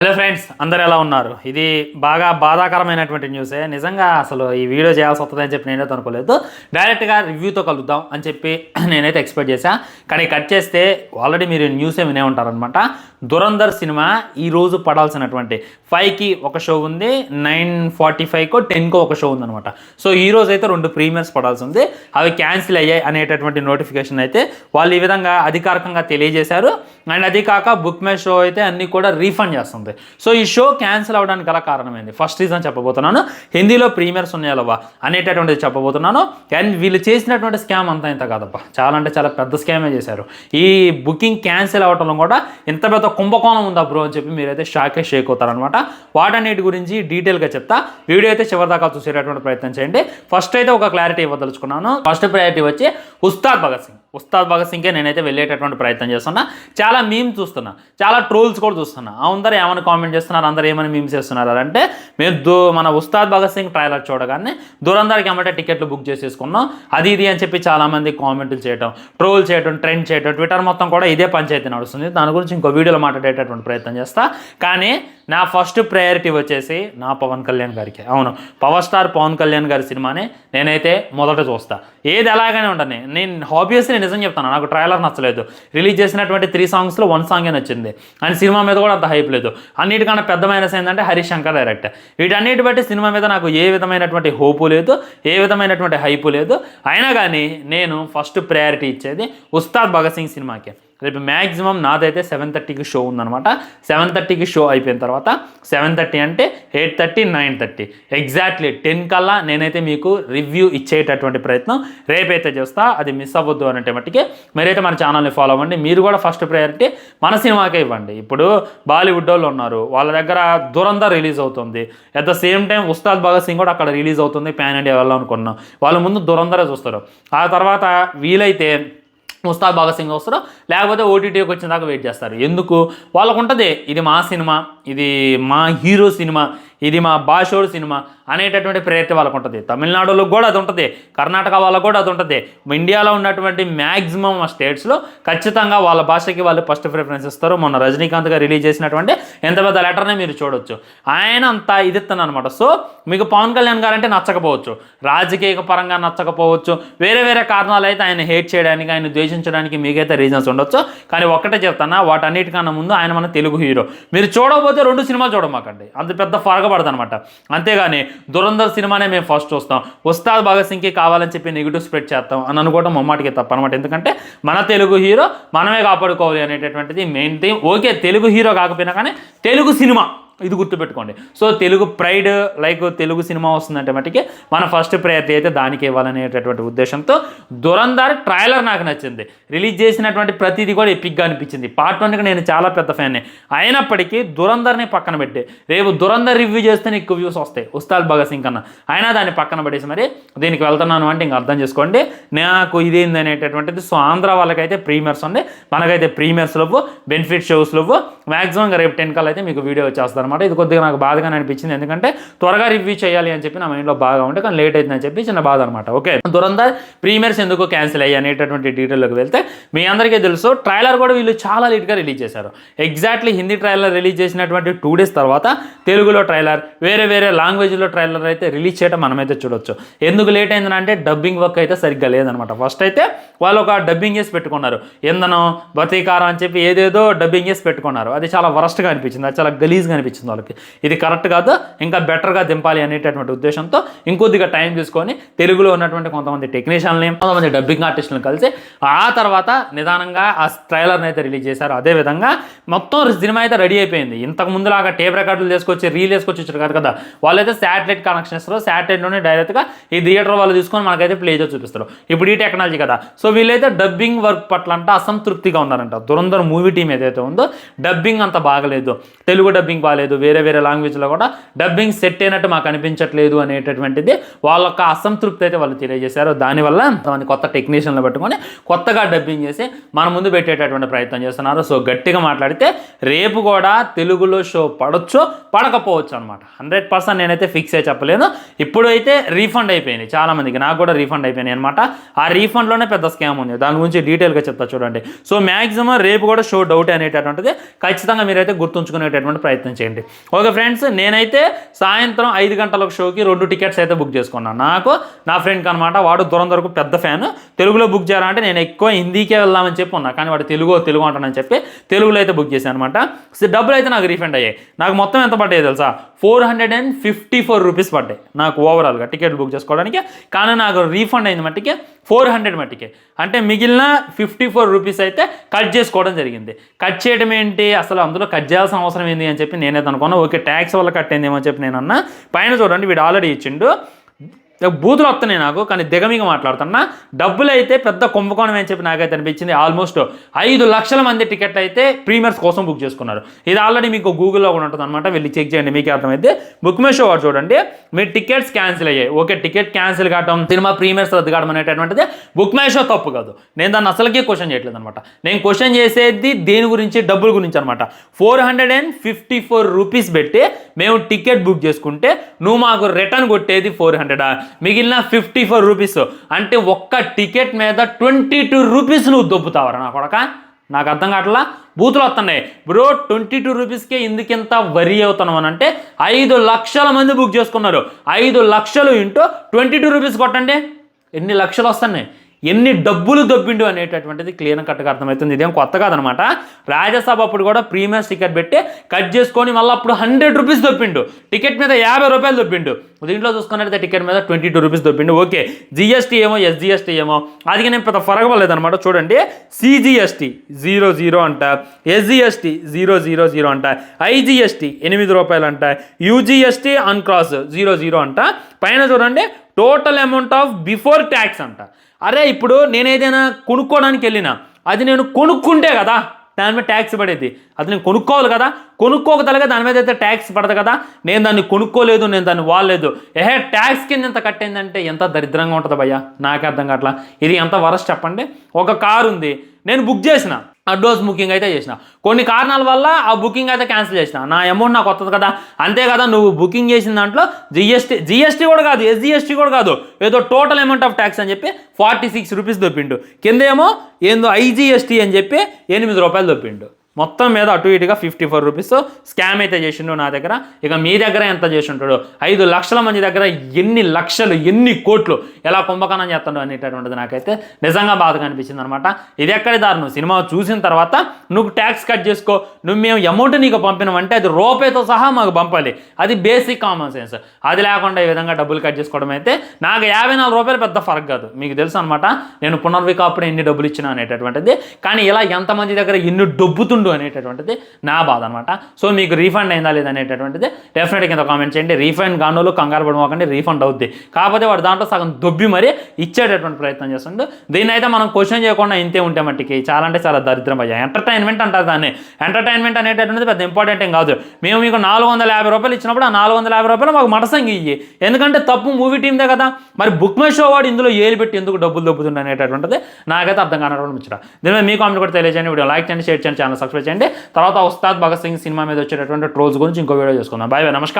Hello friends, అందరు ఎలా ఉన్నారు? ఇది బాగా బాధాకరమైనటువంటి న్యూసే. నిజంగా అసలు ఈ వీడియో చేయాల్సి వస్తుందని చెప్పి నేనైతే అనుకోలేదు. డైరెక్ట్గా రివ్యూతో కలుద్దాం అని చెప్పి నేనైతే ఎక్స్పెక్ట్ చేశా. కానీ కట్ చేస్తే ఆల్రెడీ మీరు న్యూసే వినే ఉంటారనమాట. దురంధర్ సినిమా ఈరోజు పడాల్సినటువంటి 5కి ఒక షో ఉంది, 9:45కో 10కో ఒక షో ఉందనమాట. సో ఈరోజు అయితే 2 ప్రీమియర్స్ పడాల్సి ఉంది. అవి క్యాన్సిల్ అయ్యాయి అనేటటువంటి నోటిఫికేషన్ అయితే వాళ్ళు ఈ విధంగా అధికారికంగా తెలియజేశారు. అండ్ అది కాక బుక్ మై షో అయితే అన్నీ కూడా రీఫండ్ చేస్తుంది. సో ఈ షో క్యాన్సిల్ అవ్వడానికి గల కారణమైంది. ఫస్ట్ రీజన్ చెప్పబోతున్నాను, హిందీలో ప్రీమియర్స్ ఉన్నాయా అనేటటువంటిది చెప్పబోతున్నాను. అండ్ వీళ్ళు చేసినటువంటి స్కామ్ అంతా ఇంత కాదబ్బా, చాలా అంటే చాలా పెద్ద స్కామే చేశారు. ఈ బుకింగ్ క్యాన్సిల్ అవ్వటంలో కూడా ఇంత పెద్ద కుంభకోణం ఉందా బ్రో అని చెప్పి మీరైతే షేక్ అవుతారనమాట. వాటన్నిటి గురించి డీటెయిల్గా చెప్తా. వీడియో అయితే చివరిదాకా చూసేటటువంటి ప్రయత్నం చేయండి. ఫస్ట్ అయితే ఒక క్లారిటీ ఇవ్వదలుచుకున్నాను. ఫస్ట్ ప్రయారిటీ వచ్చి ఉస్తాద్ భగత్ సింగ్కే నేనైతే వెళ్ళేటటువంటి ప్రయత్నం చేస్తున్నా. చాలా మీమ్స్ చూస్తున్నా, చాలా ట్రోల్స్ కూడా చూస్తున్నా. అందరూ ఏమైనా కామెంట్ చేస్తున్నారు, అందరూ ఏమైనా మీమ్స్ చేస్తున్నారు అంటే మేము మన ఉస్తాద్ భగత్ సింగ్ ట్రైలర్ చూడగానే దురంధర్కి ఏమంటే టికెట్లు బుక్ చేసేసుకున్నాం అది ఇది అని చెప్పి చాలామంది కామెంట్లు చేయడం, ట్రోల్ చేయడం, ట్రెండ్ చేయడం, ట్విట్టర్ మొత్తం కూడా ఇదే పంచాయతీ నడుస్తుంది. దాని గురించి ఇంకో వీడియోలో మాట్లాడేటటువంటి ప్రయత్నం చేస్తా. కానీ నా ఫస్ట్ ప్రయారిటీ వచ్చేసి నా పవన్ కళ్యాణ్ గారికి. అవును, పవర్ స్టార్ పవన్ కళ్యాణ్ గారి సినిమాని నేనైతే మొదట చూస్తా. ఏది ఎలాగనే ఉండని, నేను ఆబ్వియస్లీ నిజం చెప్తాను, నాకు ట్రైలర్ నచ్చలేదు. రిలీజ్ చేసినటువంటి 3 సాంగ్స్లో 1 సాంగే నచ్చింది. అండ్ సినిమా మీద కూడా అంత హైప్ లేదు. అన్నిటికన్నా పెద్ద మైనస్ ఏంటంటే హరీష్ శంకర్ డైరెక్టర్. వీటన్నిటి బట్టి సినిమా మీద నాకు ఏ విధమైనటువంటి హోపు లేదు, ఏ విధమైనటువంటి హైపు లేదు. అయినా కానీ నేను ఫస్ట్ ప్రయారిటీ ఇచ్చేది ఉస్తాద్ భగత్ సింగ్ సినిమాకి. రేపు మ్యాక్సిమం నాదైతే 7:30కి షో ఉందనమాట. 7:30కి షో అయిపోయిన తర్వాత 7:30 అంటే 8:30, 9:30 ఎగ్జాక్ట్లీ 10 కల్లా నేనైతే మీకు రివ్యూ ఇచ్చేటటువంటి ప్రయత్నం రేపైతే చేస్తా. అది మిస్ అవ్వద్దు అనేటి మట్టికి మీరైతే మన ఛానల్ని ఫాలో అవ్వండి. మీరు కూడా ఫస్ట్ ప్రయారిటీ మన సినిమాకే ఇవ్వండి. ఇప్పుడు బాలీవుడ్ వాళ్ళు ఉన్నారు, వాళ్ళ దగ్గర దురంధర్ రిలీజ్ అవుతుంది. At the same time Ustaad Bhagat Singh కూడా అక్కడ రిలీజ్ అవుతుంది. పాన్ ఇండియా వెళ్ళాలనుకున్నాం, వాళ్ళు ముందు దురంధరే చూస్తారు. ఆ తర్వాత వీలైతే ఉస్తాద్ భగత్ సింగ్ వస్తారు, లేకపోతే ఓటీటీకి వచ్చిన దాకా వెయిట్ చేస్తారు. ఎందుకు? వాళ్ళకు ఉంటుంది ఇది మా సినిమా, ఇది మా హీరో సినిమా, ఇది మా భాషోడు సినిమా అనేటటువంటి ప్రయత్నం వాళ్ళకు ఉంటుంది. తమిళనాడులో కూడా అది ఉంటుంది, కర్ణాటక వాళ్ళకు కూడా అది ఉంటుంది. ఇండియాలో ఉన్నటువంటి మ్యాక్సిమం స్టేట్స్లో ఖచ్చితంగా వాళ్ళ భాషకి వాళ్ళు ఫస్ట్ ప్రిఫరెన్స్ ఇస్తారు. మొన్న రజనీకాంత్ గారు రిలీజ్ చేసినటువంటి ఎంత పెద్ద లెటర్నే మీరు చూడొచ్చు. ఆయన అంతా ఇదిస్తాను అనమాట. సో మీకు పవన్ కళ్యాణ్ గారు అంటే నచ్చకపోవచ్చు, రాజకీయ పరంగా నచ్చకపోవచ్చు, వేరే వేరే కారణాలు అయితే ఆయన హేట్ చేయడానికి, ఆయన ద్వేషించడానికి మీకైతే రీజన్స్ ఉండొచ్చు. కానీ ఒక్కటే చెప్తానా, వాటన్నిటికన్నా ముందు ఆయన మన తెలుగు హీరో. మీరు చూడకపోతే 2 సినిమాలు చూడమాకండి, అంత పెద్ద ఫరకపడదు అనమాట. అంతేగాని దురంధర్ సినిమానే మేము ఫస్ట్ చూస్తాం, ఉస్తాద్ భగత్ సింగ్కి కావాలని చెప్పి నెగిటివ్ స్ప్రెడ్ చేస్తాం అని అనుకోవడం మొమ్మాటికి తప్ప అనమాట. ఎందుకంటే మన తెలుగు హీరో మనమే కాపాడుకోవాలి అనేటటువంటిది main thing. Okay, Telugu hero కాకపోయినా కానీ తెలుగు సినిమా, ఇది గుర్తుపెట్టుకోండి. So Telugu pride, like Telugu cinema వస్తుందంటే మట్టికి మన ఫస్ట్ ప్రయారిటీ అయితే దానికి ఇవ్వాలనేటటువంటి ఉద్దేశంతో దురంధర్ ట్రైలర్ నాకు నచ్చింది. రిలీజ్ చేసినటువంటి ప్రతిదీ కూడా ఎపిక్గా అనిపించింది. పార్ట్ 1కి నేను చాలా పెద్ద ఫ్యాన్ని. అయినప్పటికీ దురంధర్ని పక్కన పెట్టి రేపు దురంధర్ రివ్యూ చేస్తే ఎక్కువ వ్యూస్ వస్తాయి ఉస్తాద్ భగత్ సింగ్ కన్నా. అయినా దాన్ని పక్కన పెట్టేసి మరి దీనికి వెళ్తున్నాను అంటే ఇంక అర్థం చేసుకోండి నాకు ఇదేంది అనేటటువంటిది. సో ఆంధ్ర వాళ్ళకైతే ప్రీమియర్స్ ఉంది, మనకైతే ప్రీమియర్స్ లేవు, బెనిఫిట్ షోస్ లేవు. మ్యాక్సిమం రేపు 10 కల్లా అయితే మీకు వీడియో వచ్చేస్తారు. ఇది కొద్దిగా నాకు బాధగానే అనిపించింది, ఎందుకంటే త్వరగా రివ్యూ చేయాలి అని చెప్పి నా మైండ్లో బాగా ఉంటే కానీ లేట్ అవుతుందని చెప్పి చిన్న బాధ అనమాట. ఓకే, దురంధర్ ప్రీమియర్స్ ఎందుకు క్యాన్సిల్ అయ్యి అనేటటువంటి డీటెయిల్లోకి వెళ్తే మీ అందరికీ తెలుసు, ట్రైలర్ కూడా వీళ్ళు చాలా లేట్గా రిలీజ్ చేశారు. ఎగ్జాక్ట్లీ హిందీ ట్రైలర్ రిలీజ్ చేసినటువంటి 2 డేస్ తర్వాత తెలుగులో ట్రైలర్, వేరే వేరే లాంగ్వేజ్లో ట్రైలర్ అయితే రిలీజ్ చేయడం మనమైతే చూడొచ్చు. ఎందుకు లేట్ అయిందంటే డబ్బింగ్ వర్క్ అయితే సరిగ్గా లేదనమాట. ఫస్ట్ అయితే వాళ్ళు ఒక డబ్బింగ్ చేసి పెట్టుకున్నారు, ఇంధనం బతీకారం అని చెప్పి ఏదేదో డబ్బింగ్ చేసి పెట్టుకున్నారు. అది చాలా వరస్ట్గా అనిపించింది, అది చాలా గలీజ్గా అనిపించింది వాళ్ళకి. ఇది కరెక్ట్ కాదు, ఇంకా బెటర్గా దింపాలి అనేటటువంటి ఉద్దేశంతో ఇంకొద్దిగా టైం తీసుకొని తెలుగులో ఉన్నటువంటి కొంతమంది టెక్నీషియన్ని, కొంతమంది డబ్బింగ్ ఆర్టిస్టులను కలిసి ఆ తర్వాత నిదానంగా ఆ ట్రైలర్ని అయితే రిలీజ్ చేశారు. అదేవిధంగా మొత్తం సినిమా అయితే రెడీ అయిపోయింది. ఇంతకు ముందులాగా టేప్ రికార్డులు తీసుకొచ్చి రీల్ వేసుకొచ్చి వచ్చారు కాదు కదా, వాళ్ళైతే శాటిలైట్ కనెక్షన్ ఇస్తారు. శాటిలైట్లోనే డైరెక్ట్గా ఈ థియేటర్ వాళ్ళు తీసుకొని మనకైతే ప్లే చేసి చూపిస్తారు. ఇప్పుడు ఈ టెక్నాలజీ కదా. సో వీళ్ళైతే డబ్బింగ్ వర్క్ పట్ల అంటే అసంతృప్తిగా ఉన్నారంట. దురంధర్ మూవీ టీం ఏదైతే ఉందో డబ్బింగ్ అంత బాగలేదు, తెలుగు డబ్బింగ్ బాగాలేదు, వేరే వేరే లాంగ్వేజ్లో కూడా డబ్బింగ్ సెట్ అయినట్టు మాకు అనిపించట్లేదు అనేటటువంటిది వాళ్ళ యొక్క అసంతృప్తి అయితే వాళ్ళు తెలియజేశారు. దానివల్ల కొంతమంది కొత్త టెక్నీషియన్లు పెట్టుకొని కొత్తగా డబ్బింగ్ చేసి మన ముందు పెట్టేటటువంటి ప్రయత్నం చేస్తున్నారు. సో గట్టిగా మాట్లాడితే రేపు కూడా తెలుగులో షో పడొచ్చు, పడకపోవచ్చు అనమాట. 100% నేనైతే ఫిక్స్ అయ్యి చెప్పలేను. ఇప్పుడైతే రీఫండ్ అయిపోయింది చాలామందికి, నాకు కూడా రీఫండ్ అయిపోయినాయి అనమాట. ఆ రీఫండ్లోనే పెద్ద స్కామ్ ఉంది, దాని గురించి డీటెయిల్గా చెప్తా చూడండి. సో మ్యాక్సిమం రేపు కూడా షో డౌట్ అనేటటువంటిది ఖచ్చితంగా మీరైతే గుర్తుంచుకునేటటువంటి ప్రయత్నం చేయండి. ఓకే ఫ్రెండ్స్, నేనైతే సాయంత్రం 5 గంటలకు షోకి 2 టికెట్స్ అయితే బుక్ చేసుకున్నాను. నాకు నా ఫ్రెండ్కి అనమాట, వాడు దురంధర్కు పెద్ద ఫ్యాన్. తెలుగులో బుక్ చేయాలంటే నేను ఎక్కువ హిందీకే వెళ్దామని చెప్పి ఉన్నా, కానీ వాడు తెలుగు అంటానని చెప్పి తెలుగులో అయితే బుక్ చేశాను అనమాట. డబ్బులు అయితే నాకు రీఫండ్ అయ్యాయి. నాకు మొత్తం ఎంత పడ్డాయి తెలుసా? 454 రూపీస్ పడ్డాయి నాకు ఓవరాల్గా టికెట్ బుక్ చేసుకోవడానికి. కానీ నాకు రీఫండ్ అయింది మట్టికి 400 మట్టికి. అంటే మిగిలిన 54 రూపీస్ అయితే కట్ చేసుకోవడం జరిగింది. కట్ చేయడం ఏంటి, అసలు అందులో కట్ చేయాల్సిన అవసరం ఏంటి అని చెప్పి నేనైతే అనుకున్నా. ఓకే, ట్యాక్స్ వల్ల కట్ అయిందేమో అని చెప్పి నేను అన్నా. పైన చూడండి, వీడు ఆల్రెడీ ఇచ్చిండు. బూతులు వస్తున్నాయి నాకు, కానీ దిగమిగా మాట్లాడుతున్నా. డబ్బులు అయితే పెద్ద కుంభకోణం అని చెప్పి నాకైతే అనిపించింది. ఆల్మోస్ట్ 5 లక్షల మంది టికెట్లు అయితే ప్రీమియర్స్ కోసం బుక్ చేసుకున్నారు. ఇది ఆల్రెడీ మీకు గూగుల్లో కూడా ఉంటుంది అనమాట, వెళ్ళి చెక్ చేయండి, మీకే అర్థమైతే. బుక్ మై షో వాడు చూడండి, మీ టికెట్స్ క్యాన్సిల్ అయ్యాయి. ఓకే, టికెట్ క్యాన్సిల్ కావడం, సినిమా ప్రీమియర్స్ రద్దు కావడం అనేటటువంటిది బుక్ మై షో తప్పు కాదు. నేను దాన్ని అసలుకే క్వశ్చన్ చేయట్లేదు అనమాట. నేను క్వశ్చన్ చేసేది దేని గురించి, డబ్బుల గురించి అనమాట. 454 రూపీస్ పెట్టి మేము టికెట్ బుక్ చేసుకుంటే నువ్వు మాకు రిటర్న్ కొట్టేది 400. మిగిలిన 54 రూపీస్. అంటే ఒక్క టికెట్ మీద 22 రూపీస్ నువ్వు దొబ్బుతావరా నా కొడక? నాకు అర్థం కావట్లా, బూతులు వస్తున్నాయి. బ్రో 22 రూపీస్కే ఎందుకింత వరి అవుతున్నాం అని అంటే 5 లక్షల మంది బుక్ చేసుకున్నారు. 5 లక్షలు ఇంటూ 22 రూపీస్ కొట్టండి, ఎన్ని లక్షలు వస్తున్నాయి, ఎన్ని డబ్బులు దొబ్బిండు అనేటటువంటిది క్లియర్ కట్గా అర్థమవుతుంది. ఇదేం కొత్త కాదనమాట. రాజ్యసభ అప్పుడు కూడా ప్రీమియర్స్ టికెట్ పెట్టి కట్ చేసుకొని మళ్ళీ అప్పుడు 100 రూపీస్ దొబ్బిండు. టికెట్ మీద 50 రూపాయలు దొబ్బిండు. దీంట్లో చూసుకున్నట్లయితే టికెట్ మీద 22 రూపీస్ దొబ్బిండు. ఓకే, జిఎస్టీ ఏమో ఎస్జిఎస్టీ ఏమో అది నేను పెద్ద ఫరగలేదనమాట. చూడండి, సిజిఎస్టీ 00 అంట, ఎస్జిఎస్టీ 000 అంట, ఐజిఎస్టీ 8 రూపాయలు అంట, యూజిఎస్టీ అన్క్రాస్ 00 అంట. పైన చూడండి, total amount of before tax అంట. అరే ఇప్పుడు నేను ఏదైనా కొనుక్కోవడానికి వెళ్ళినా, అది నేను కొనుక్కుంటే కదా దాని మీద ట్యాక్స్ పడేది. అది నేను కొనుక్కోవాలి కదా, కొనుక్కోగలగా దాని మీద అయితే ట్యాక్స్ పడదు కదా. నేను దాన్ని కొనుక్కోలేదు, నేను దాన్ని వాడలేదు, ట్యాక్స్ కింద ఎంత కట్టిందంటే ఎంత దరిద్రంగా ఉంటుంది భయ్యా, నాకు అర్థం కావట్లా. ఇది ఎంత వరస్ట్ చెప్పండి. ఒక కారు ఉంది, నేను బుక్ చేసిన, అడ్వాన్స్ బుకింగ్ అయితే చేసిన, కొన్ని కారణాల వల్ల ఆ బుకింగ్ అయితే క్యాన్సిల్ చేసిన. నా అమౌంట్ నాకు వస్తుంది కదా, అంతే కదా. నువ్వు బుకింగ్ చేసిన దాంట్లో జిఎస్టీ కూడా కాదు, ఎస్జిఎస్టీ కూడా కాదు, ఏదో టోటల్ అమౌంట్ ఆఫ్ ట్యాక్స్ అని చెప్పి 46 రూపీస్ దొప్పిండు. కింద ఏమో ఏందో ఐజిఎస్టీ అని చెప్పి 8 రూపాయలు దొప్పిండు. మొత్తం మీద అటు ఇటుగా 54 రూపీస్ స్కామ్ అయితే చేసిండు నా దగ్గర. ఇక మీ దగ్గర ఎంత చేసి ఉంటాడు? 5 లక్షల మంది దగ్గర ఎన్ని లక్షలు, ఎన్ని కోట్లు ఎలా కుంభకణం చేస్తాడు అనేటటువంటిది నాకైతే నిజంగా బాధగా అనిపించింది అనమాట. ఇది ఎక్కడి దారుణం, సినిమా చూసిన తర్వాత నువ్వు ట్యాక్స్ కట్ చేసుకో, మేము అమౌంట్ నీకు పంపినామంటే అది రూపాయితో సహా మాకు పంపాలి. అది బేసిక్ కామన్ సెన్స్. అది లేకుండా ఈ విధంగా డబ్బులు కట్ చేసుకోవడం అయితే నాకు 54 రూపాయలు పెద్ద ఫరక్ కాదు. మీకు తెలుసు అనమాట, నేను పునర్వికాప్పుడు ఎన్ని డబ్బులు ఇచ్చినా అనేటటువంటిది. కానీ ఇలా ఎంతమంది దగ్గర ఎన్ని డబ్బుతుండో అనేటటువంటిది నా బాధ అనమాట. సో మీకు రీఫండ్ అయిందా లేదా అనేటటువంటిది డెఫినెట్గా కింద కామెంట్ చేయండి. రీఫండ్ గానోలు కంగారు పడమోకండి, రీఫండ్ అవుద్ది. కాకపోతే వాడు దాంట్లో సగం దొబ్బి మరి ఇచ్చేటటువంటి ప్రయత్నం చేస్తుండు. దీన్ని అయితే మనం క్వశ్చన్ చేయకుండా ఇంతే ఉంటే మట్టికి చాలా అంటే చాలా దరిద్రం అయ్యా. ఎంటర్టైన్మెంట్ అంటారు దాన్ని. ఎంటర్టైన్మెంట్ అనేటటువంటిది పెద్ద ఇంపార్టెంట్ ఏం కాదు. మేము మీకు 450 రూపాయలు ఇచ్చినప్పుడు ఆ 450 రూపాయలు మాకు మటసంగి ఇయ్యి, ఎందుకంటే తప్పు మూవీ టీమ్దే కదా. మరి బుక్ మై షో వాడు ఇందులో ఏలు పెట్టి ఎందుకు డబ్బులు దొబ్బుతుండే అనేటటువంటిది నాకైతే అర్థం కానటువంటి ముచ్చట. దీని మీద మీ కామెంట్ కూడా తెలియజేయండి. వీడియో లైక్ చేయండి, షేర్ చేయండి, ఛానల్ సబ్స్క్రైబ్ చేయండి. తర్వాత ఉస్తాద్ భగత్ సింగ్ సినిమా మీద వచ్చేటటువంటి ట్రోల్స్ గురించి ఇంకో వీడియో చేసుకుందాం. బాయ్ బాయ్, నమస్కారం.